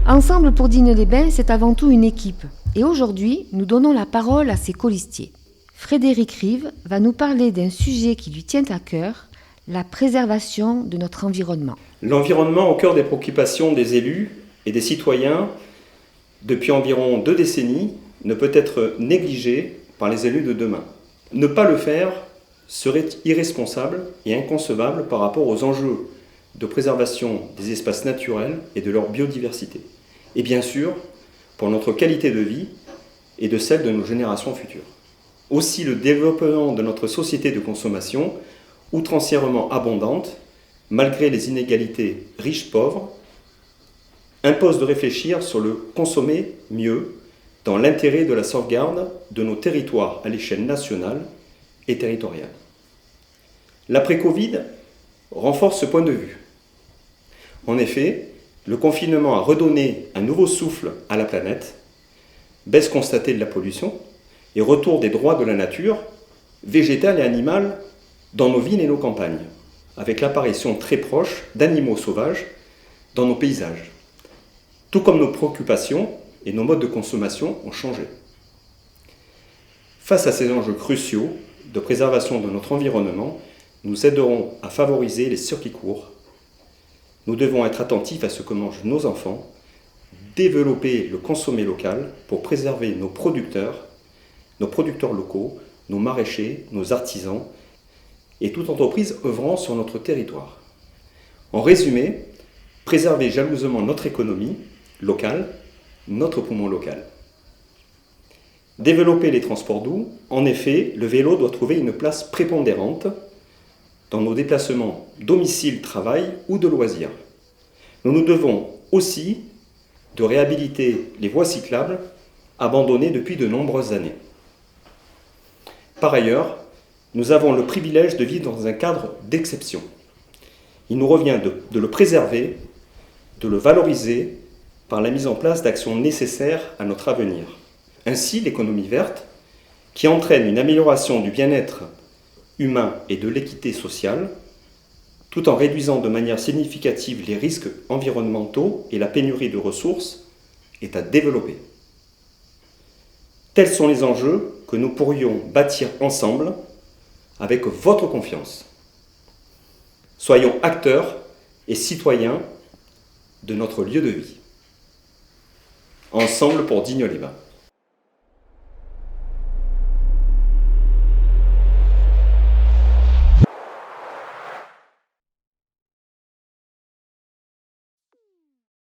Ensemble pour Digne-les-Bains, c'est avant tout une équipe. Et aujourd'hui, nous donnons la parole à ses colistiers. Frédéric Rive va nous parler d'un sujet qui lui tient à cœur, la préservation de notre environnement. L'environnement au cœur des préoccupations des élus et des citoyens depuis environ 2 décennies ne peut être négligé par les élus de demain. Ne pas le faire serait irresponsable et inconcevable par rapport aux enjeux de préservation des espaces naturels et de leur biodiversité. Et bien sûr, pour notre qualité de vie et de celle de nos générations futures. Aussi, le développement de notre société de consommation, outrancièrement abondante, malgré les inégalités riches-pauvres, impose de réfléchir sur le consommer mieux dans l'intérêt de la sauvegarde de nos territoires à l'échelle nationale et territoriale. L'après-Covid renforce ce point de vue. En effet, le confinement a redonné un nouveau souffle à la planète, baisse constatée de la pollution et retour des droits de la nature, végétale et animale, dans nos villes et nos campagnes, avec l'apparition très proche d'animaux sauvages dans nos paysages. Tout comme nos préoccupations et nos modes de consommation ont changé. Face à ces enjeux cruciaux de préservation de notre environnement, nous aiderons à favoriser les circuits courts. Nous devons être attentifs à ce que mangent nos enfants, développer le consommer local pour préserver nos producteurs locaux, nos maraîchers, nos artisans et toute entreprise œuvrant sur notre territoire. En résumé, préserver jalousement notre économie locale, notre poumon local. Développer les transports doux, en effet, le vélo doit trouver une place prépondérante dans nos déplacements domicile-travail ou de loisirs. Nous devons aussi de réhabiliter les voies cyclables abandonnées depuis de nombreuses années. Par ailleurs, nous avons le privilège de vivre dans un cadre d'exception. Il nous revient de le préserver, de le valoriser par la mise en place d'actions nécessaires à notre avenir. Ainsi, l'économie verte, qui entraîne une amélioration du bien-être humain et de l'équité sociale, tout en réduisant de manière significative les risques environnementaux et la pénurie de ressources, est à développer. Tels sont les enjeux que nous pourrions bâtir ensemble avec votre confiance. Soyons acteurs et citoyens de notre lieu de vie. Ensemble pour Digne-les-Bains.